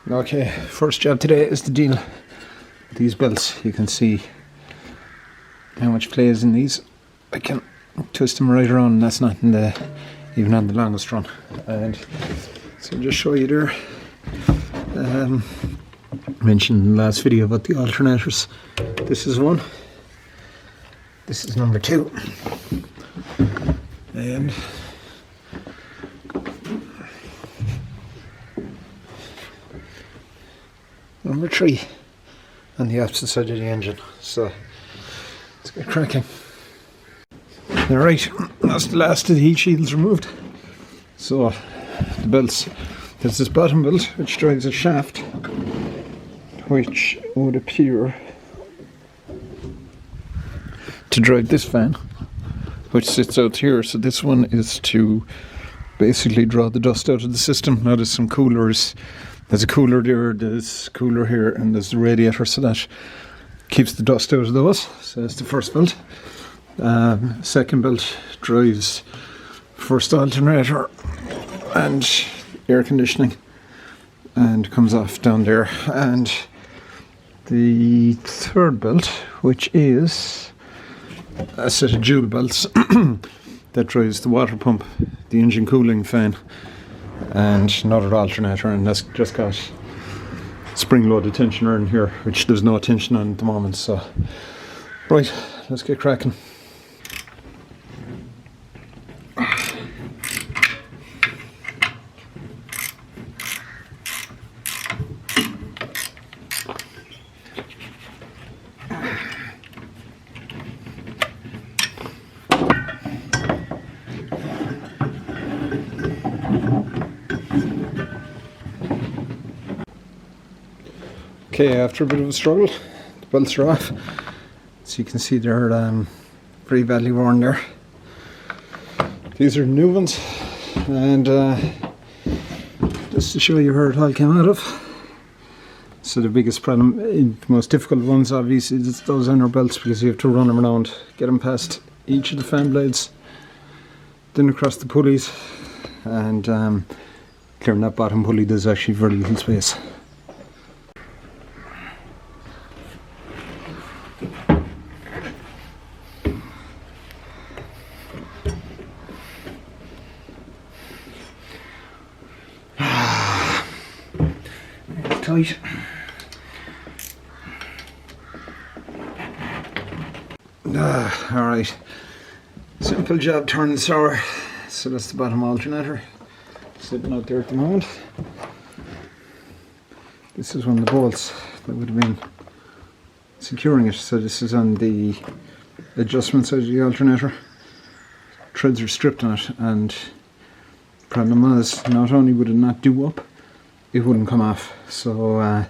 Okay, first job today is to deal with these belts. You can see how much play is in these. I can twist them right around, and that's not in the, even on the longest run. And so I'll just show you there. Mentioned in the last video about the alternators. This is one. This is number 2. And number 3 on the opposite side of the engine. So let's get cracking. Alright, that's the last of the heat shields removed. So the belts, there's this bottom belt which drives a shaft which would appear to drive this fan which sits out here. So this one is to basically draw the dust out of the system. Now there's some coolers. There's a cooler there, there's a cooler here, and there's the radiator, so that keeps the dust out of those. So that's the first belt. Second belt drives first alternator and air conditioning, and comes off down there. And the third belt, which is a set of dual belts that drives the water pump, the engine cooling fan, and another alternator, and that's just got spring-loaded tensioner in here, which there's no tension on at the moment. So right, let's get cracking. Okay, after a bit of a struggle, the belts are off. So you can see they're pretty badly worn there. These are new ones, and just to show you where it all came out of. So the biggest problem, the most difficult ones obviously, is those inner belts, because you have to run them around, get them past each of the fan blades, then across the pulleys, and clearing that bottom pulley, there's actually very little space. Tight. Alright, simple job turning the sour. So that's the bottom alternator sitting out there at the moment. This is one of the bolts that would have been securing it. So this is on the adjustment side of the alternator. Threads are stripped on it, and the problem was, not only would it not do up, it wouldn't come off. So I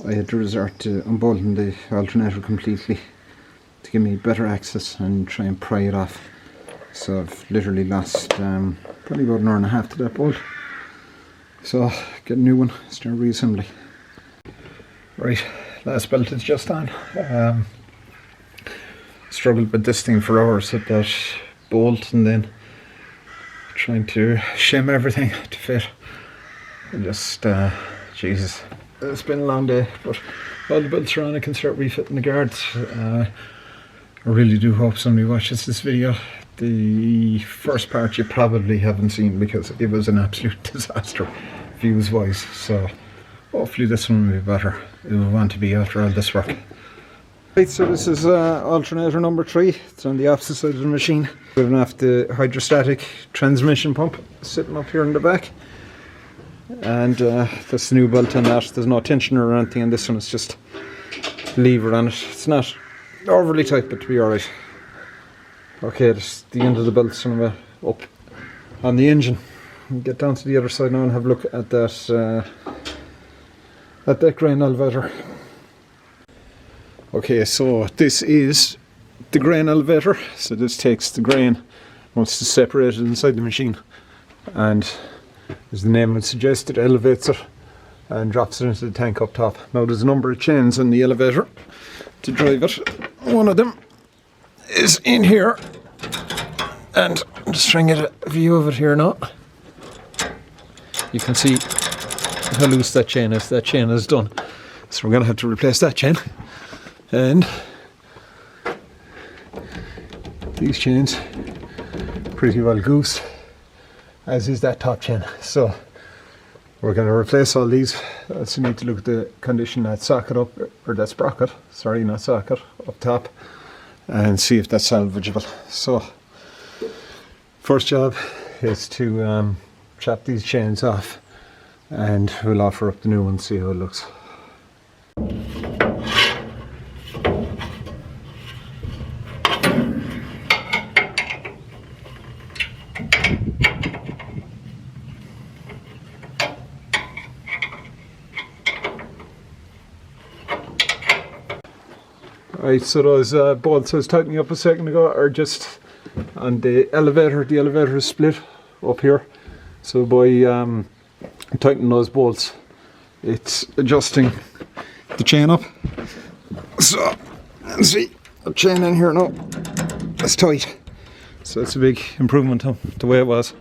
had to resort to unbolting the alternator completely to give me better access and try and pry it off. So I've literally lost probably about an hour and a half to that bolt. So get a new one, start reassembly. Right, last belt is just on. Struggled with this thing for hours with that bolt, and then trying to shim everything to fit. And just, Jesus, it's been a long day, but all the belts are on. I can start refitting the guards. I really do hope somebody watches this video. The first part you probably haven't seen, because it was an absolute disaster views wise, so hopefully this one will be better. It will want to be after all this work. Right, so this is alternator number 3. It's on the opposite side of the machine. We have the hydrostatic transmission pump sitting up here in the back. And that's the new belt on that. There's no tensioner or anything on this one, it's just lever on it. It's not overly tight, but to be alright. Okay, that's the end of the belt up on the engine. We'll get down to the other side now and have a look at that grain elevator. Okay, so this is the grain elevator. So this takes the grain once it's separated inside the machine, and as the name would suggest, it elevates it and drops it into the tank up top. Now there's a number of chains in the elevator to drive it. One of them is in here, and I'm just trying to get a view of it here now. You can see how loose that chain is. That chain is done. So we're going to have to replace that chain. And these chains pretty well goose, as is that top chain. So we're going to replace all these. So we need to look at the condition of that socket up, or that sprocket, sorry, not socket, up top, and see if that's salvageable. So first job is to chop these chains off, and we'll offer up the new one, see how it looks. Right, so those bolts I was tightening up a second ago are just on the elevator. The elevator is split up here, so by tightening those bolts, it's adjusting the chain up. So, let's see, the chain in here now, it's tight. So it's a big improvement on the way it was.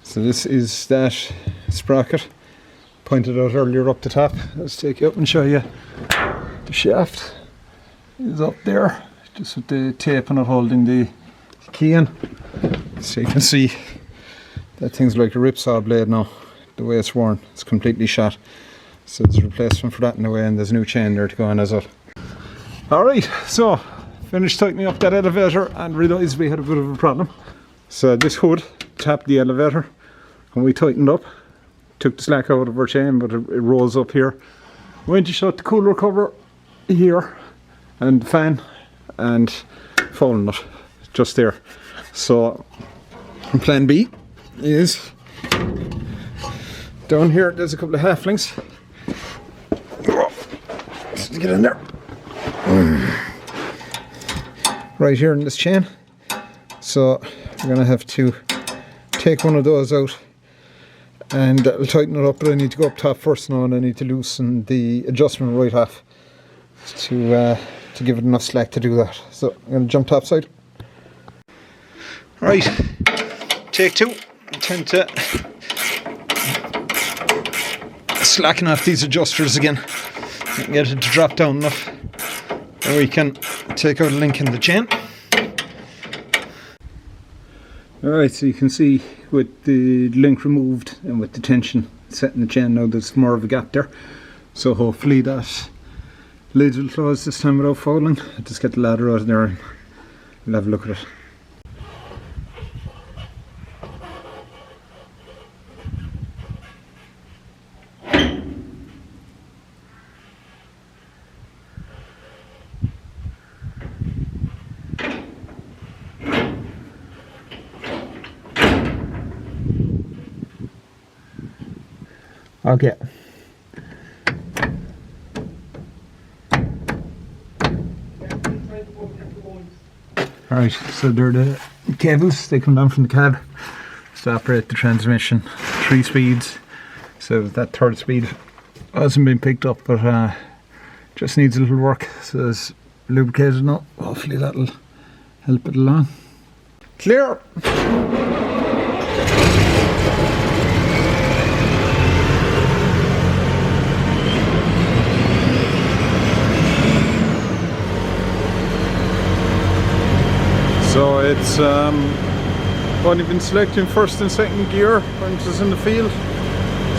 So this is that sprocket pointed out earlier up the top. Let's take it up and show you. The shaft is up there, just with the tape on it holding the key in. So you can see that thing's like a ripsaw blade now, the way it's worn. It's completely shot. So there's a replacement for that in the way, and there's a new chain there to go on as well. Alright, so finished tightening up that elevator and realised we had a bit of a problem. So this hood tapped the elevator and we tightened up, took the slack out of our chain, but it rolls up here. Went to shut the cooler cover here and the fan, and folding it just there. So plan B is down here. There's a couple of half links. Let's get in there. Right here in this chain. So we're gonna have to take one of those out, and that'll tighten it up. But I need to go up top first now, and I need to loosen the adjustment right off to give it enough slack to do that. So I'm going to jump top side. Right, take two. I tend to slacken off these adjusters again and get it to drop down enough, and we can take out a link in the chain. Alright, so you can see with the link removed and with the tension set in the chain now, there's more of a gap there. So hopefully that lid will close this time without fouling. I'll just get the ladder out of there and we'll have a look at it. Okay. Alright, so they're the cables. They come down from the cab to operate the transmission. 3 speeds. So that third speed hasn't been picked up, but just needs a little work. So it's lubricated now. Hopefully that'll help it along. Clear! So it's only been selecting first and second gear when it was in the field.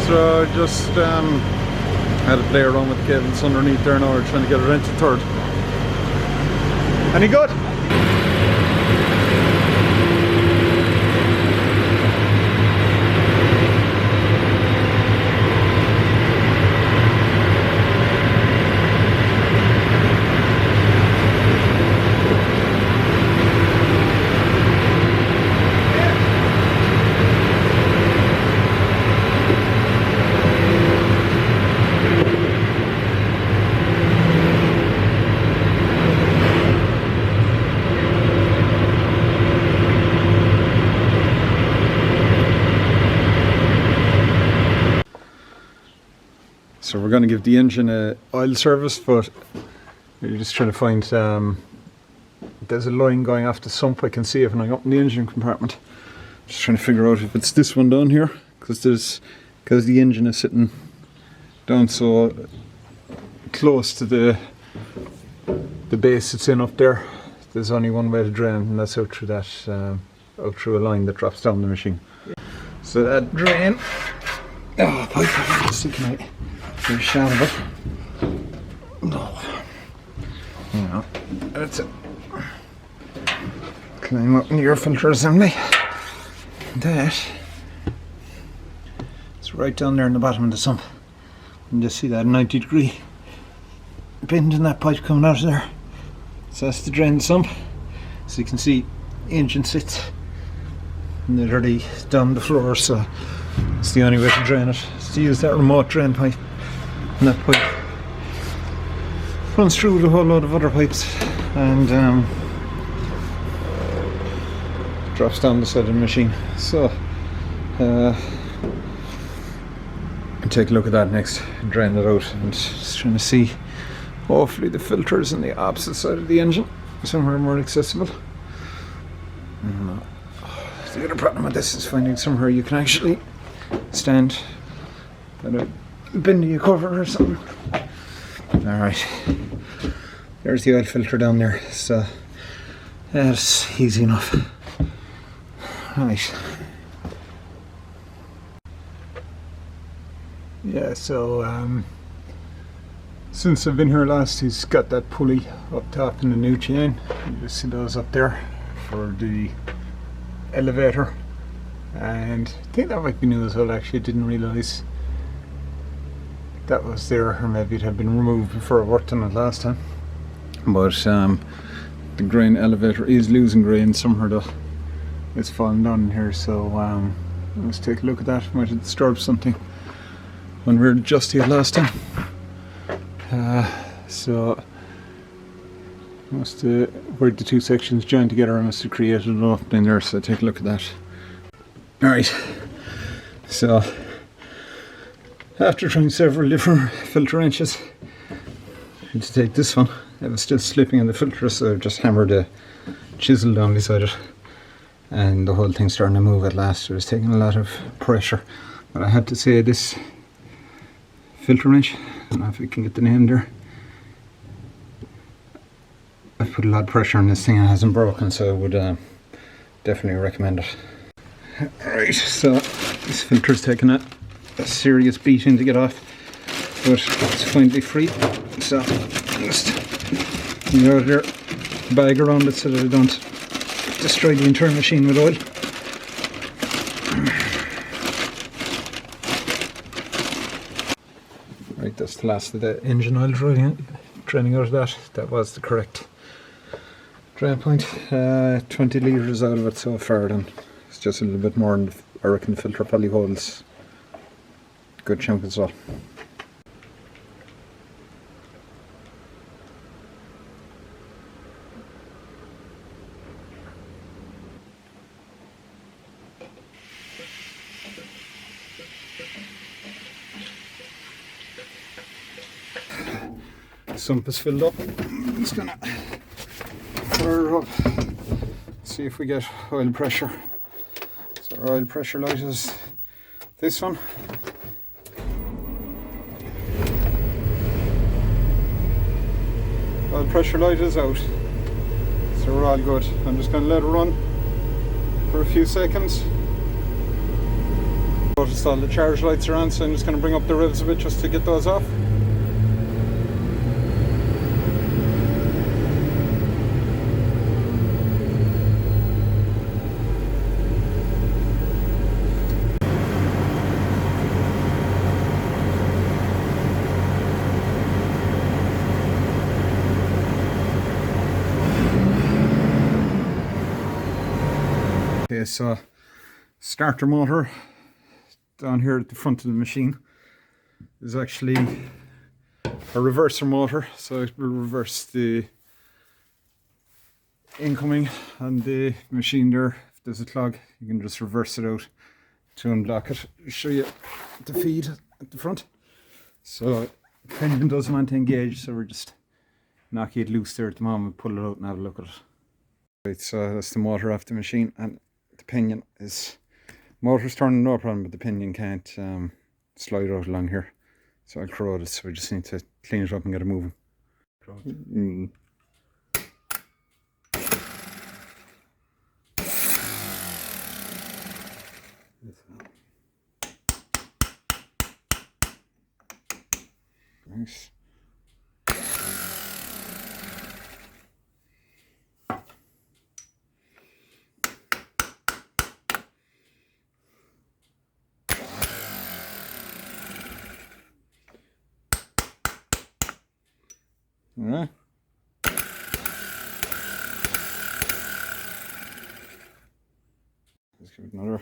So just had to play around with the cables underneath there now. We're trying to get it into third. Any good? So we're going to give the engine a oil service, but we're just trying to find, there's a line going off the sump. I can see it when I open the engine compartment. Just trying to figure out if it's this one down here, because the engine is sitting down so close to the base it's in up there. There's only one way to drain, and that's out through that out through a line that drops down the machine. So that drain, pipe sticking out very shallow, but no, you know, that's it. Climb up in your filter assembly. That it's right down there in the bottom of the sump. You can just see that 90-degree bend in that pipe coming out of there. So that's the drain sump. So you can see the engine sits literally down the floor, so it's the only way to drain it. Is to use that remote drain pipe. And that pipe runs through with a whole load of other pipes and drops down the side of the machine. So take a look at that next, drain it out, and just trying to see, hopefully the filter is on the opposite side of the engine, somewhere more accessible. The other problem with this is finding somewhere you can actually stand, bending your cover or something. Alright, there's the oil filter down there, so that's easy enough. Right. Yeah, so since I've been here last, he's got that pulley up top in the new chain. You just see those up there for the elevator, and I think that might be new as well. Actually, I didn't realise that was there, or maybe it had been removed before I worked on it last time. But the grain elevator is losing grain somewhere though. It's fallen down in here, so let's take a look at that. Might have disturbed something when we were adjusting it last time. So must where the two sections joined together, I must have created an opening there, so take a look at that. Alright, so after trying several different filter wrenches, I had to take this one. It was still slipping in the filter, so I just hammered a chisel down beside it, and the whole thing's starting to move at last. It was taking a lot of pressure, but I had to say this filter wrench, I don't know if you can get the name there, I've put a lot of pressure on this thing and it hasn't broken, so I would definitely recommend it. Alright, so this filter's taken a serious beating to get off, but it's finally free, so just got your bag around it so that I don't destroy the entire machine with oil. Right, that's the last of the engine oil draining out of that. That was the correct drain point. 20 litres out of it so far, then it's just a little bit more, and I reckon the filter probably holds a good chunk as well. The sump is filled up. I'm just gonna fire her up, see if we get oil pressure. So our oil pressure light is this one. Oil pressure light is out, so we're all good. I'm just gonna let it run for a few seconds. Notice all the charge lights are on, so I'm just gonna bring up the revs a bit just to get those off. Okay, so starter motor down here at the front of the machine is actually a reverser motor, so it will reverse the incoming on the machine there. If there's a clog, you can just reverse it out to unblock it. I'll show you the feed at the front. So it kind of doesn't want to engage, so we're just knocking it loose there at the moment, pull it out and have a look at it. Right, so that's the motor off the machine, and the pinion is, motor's turning no problem, but the pinion can't slide out along here. So I'll corrode it, so we just need to clean it up and get it moving. Nice. Alright. Let's give it another.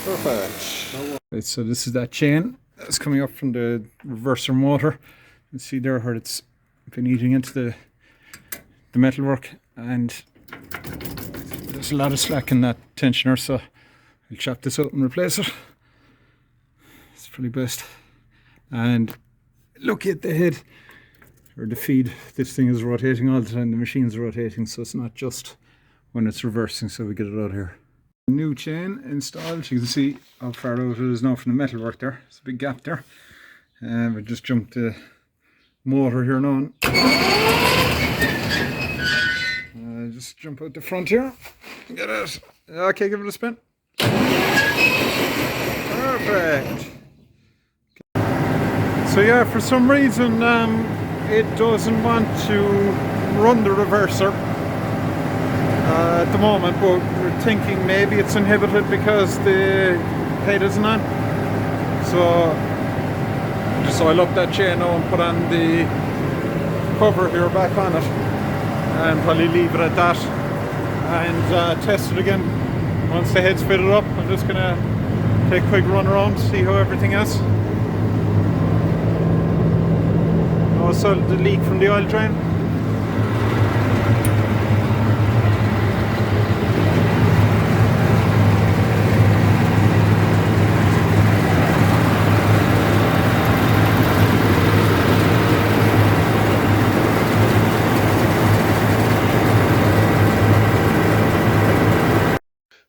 Perfect. Right, so this is that chain that's coming up from the reverser motor. You can see there how it's been eating into the metalwork, and there's a lot of slack in that tensioner, so I'll chop this out and replace it. It's probably best. And look at the head, or the feed. This thing is rotating all the time. The machine's rotating, so it's not just when it's reversing, so we get it out here. New chain installed. You can see how far out it is now from the metalwork there. There's a big gap there. We just jumped the motor here now. Just jump out the front here. Get it. Okay, give it a spin. Perfect. So yeah, for some reason it doesn't want to run the reverser at the moment, but we're thinking maybe it's inhibited because the head isn't on. So just oil up that chain now and put on the cover here back on it, and probably leave it at that and test it again once the head's fitted up. I'm just gonna take a quick run around, see how everything is. Also the leak from the oil drain.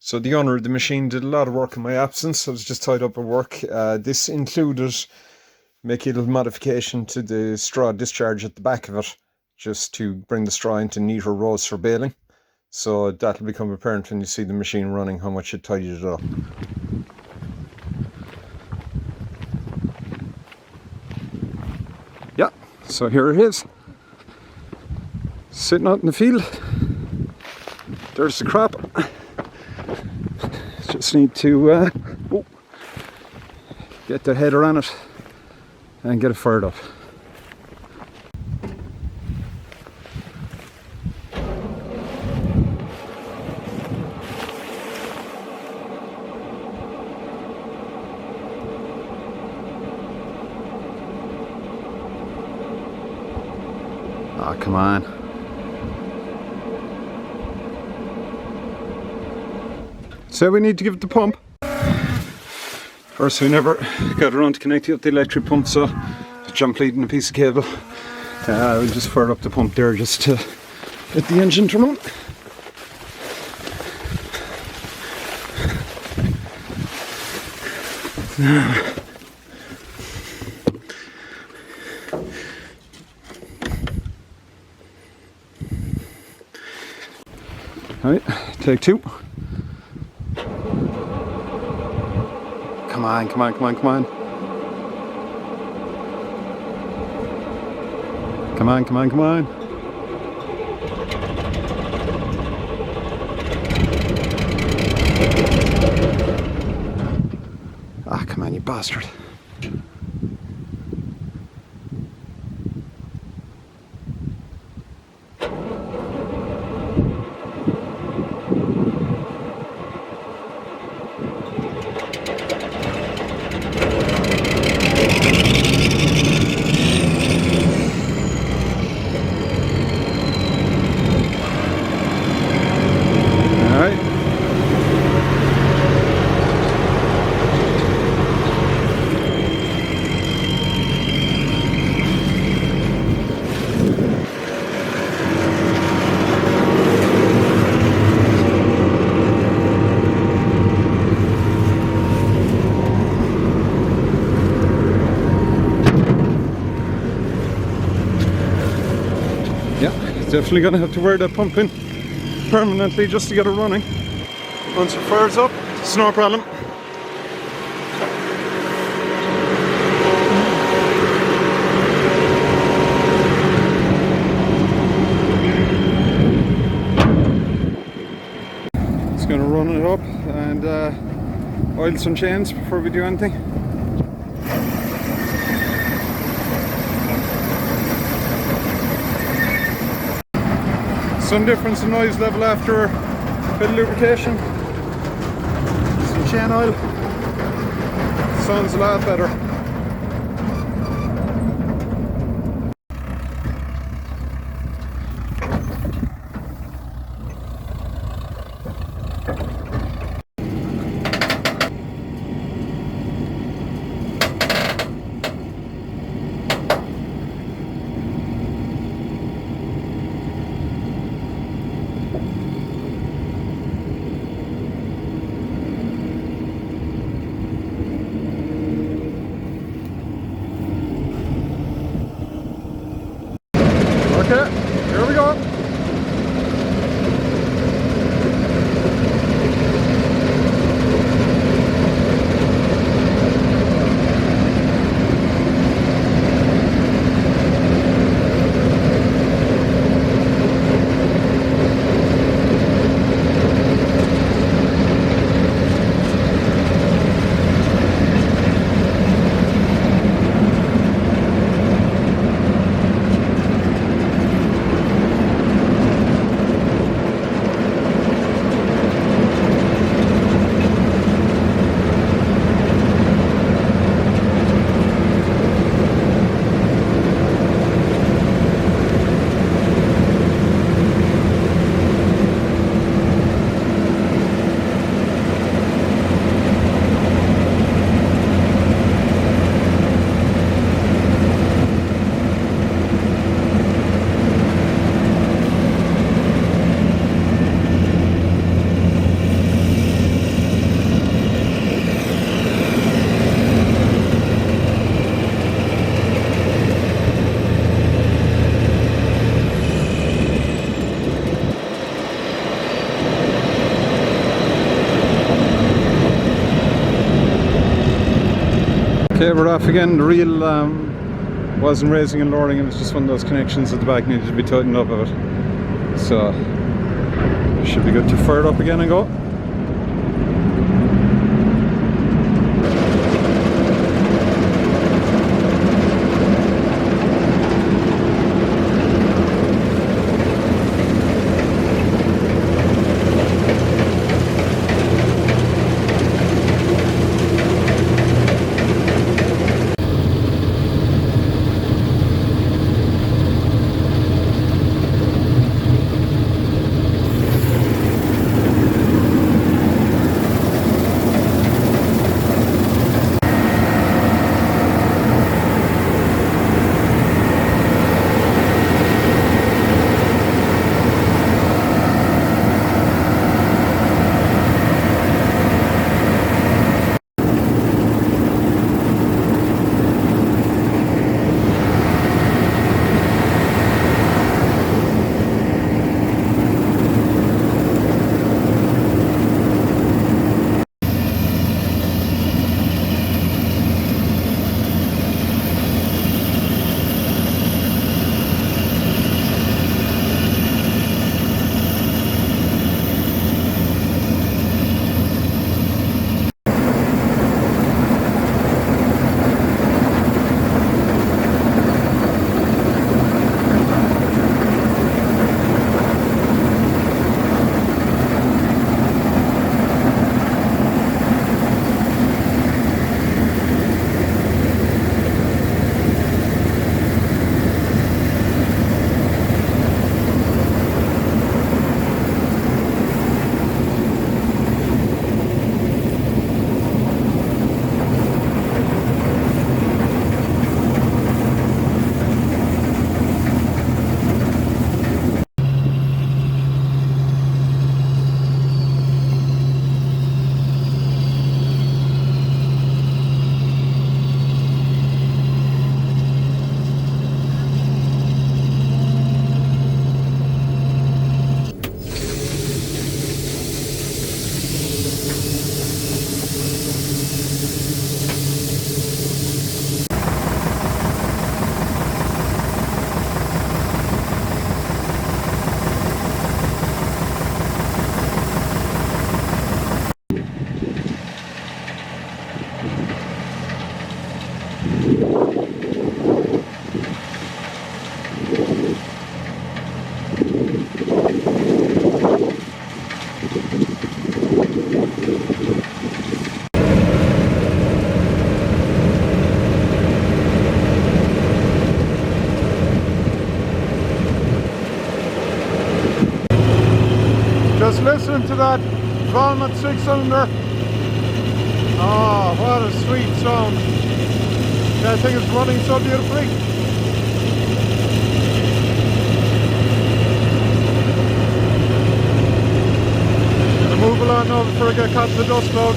So the owner of the machine did a lot of work in my absence. I was just tied up at work. This included making a little modification to the straw discharge at the back of it, just to bring the straw into neater rows for baling. So that'll become apparent when you see the machine running, how much it tidied it up. Yeah, so here it is. Sitting out in the field. There's the crop. Just need to get the header on it and get it fired up. Ah, come on. So we need to give it the pump. First, we never got around to connecting up the electric pump, so jump leading a piece of cable. We'll just fire up the pump there just to get the engine to run. Alright, take two. Come on, come on, come on, come on. Come on, come on, come on. Ah, come on, you bastard. Definitely gonna have to wear that pump in permanently just to get it running. Once it fires up, it's no problem. It's gonna run it up and oil some chains before we do anything. Some difference in noise level after a bit of lubrication. Some chain oil. Sounds a lot better. Okay, here we go. Okay, we're off again. The reel wasn't raising and lowering, it was just one of those connections at the back needed to be tightened up a bit. So, should be good to fire it up again and go. Just listen to that Valmet 6-cylinder. Oh, what a sweet sound. That thing is running so beautifully. Gonna move along now before I get caught in the dust cloud.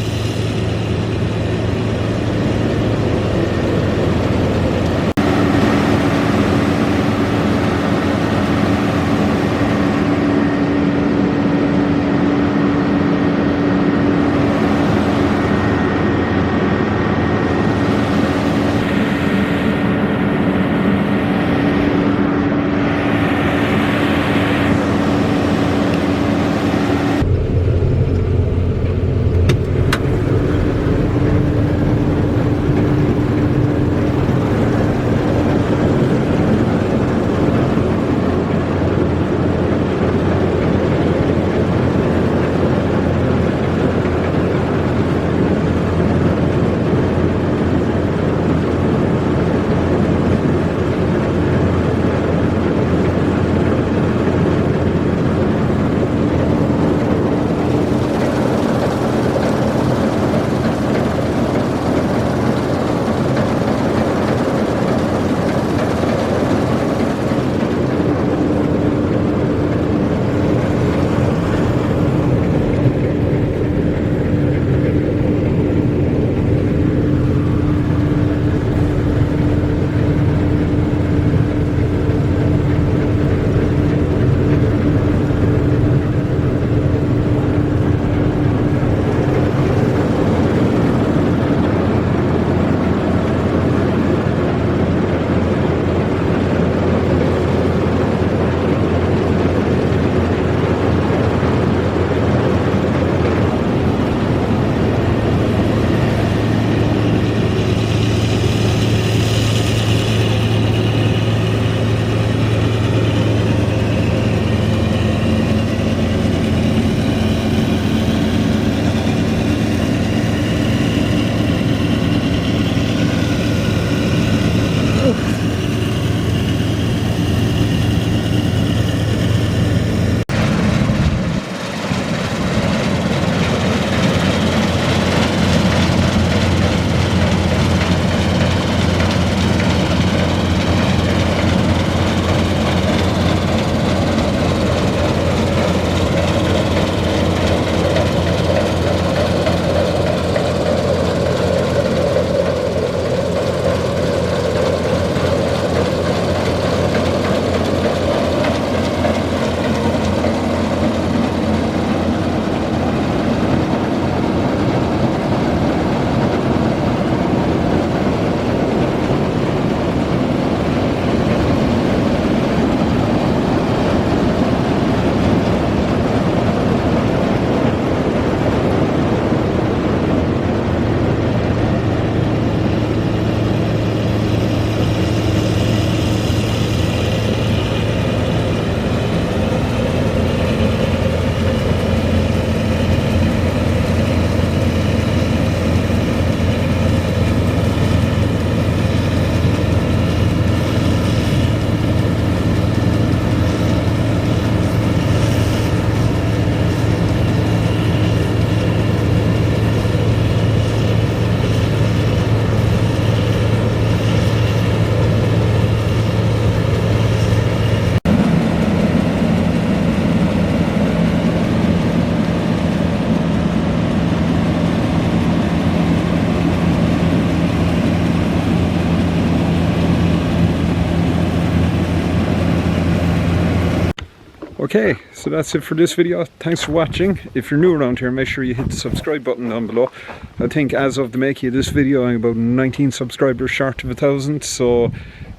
Okay, so that's it for this video. Thanks for watching. If you're new around here, make sure you hit the subscribe button down below. I think as of the making of this video, I'm about 19 subscribers short of 1,000, so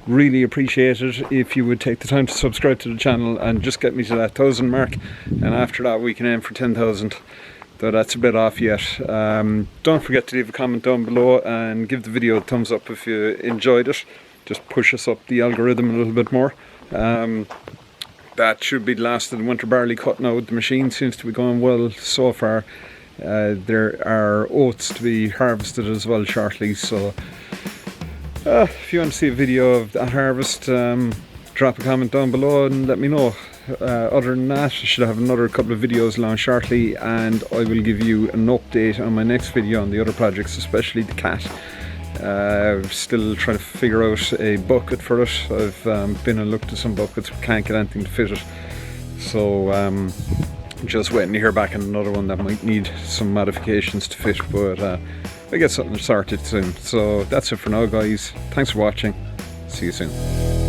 really appreciate it if you would take the time to subscribe to the channel and just get me to that 1,000 mark, and after that we can aim for 10,000, though that's a bit off yet. Don't forget to leave a comment down below and give the video a thumbs up if you enjoyed it. Just push us up the algorithm a little bit more. That should be the last of the winter barley cut now. The machine seems to be going well so far. There are oats to be harvested as well shortly, so if you want to see a video of that harvest, drop a comment down below and let me know. other than that, I should have another couple of videos launched shortly, and I will give you an update on my next video on the other projects, especially the cat. Still trying to figure out a bucket for it. I've been and looked at some buckets, but can't get anything to fit it. So just waiting to hear back on another one that might need some modifications to fit, but I get something sorted soon. So that's it for now, guys. Thanks for watching. See you soon.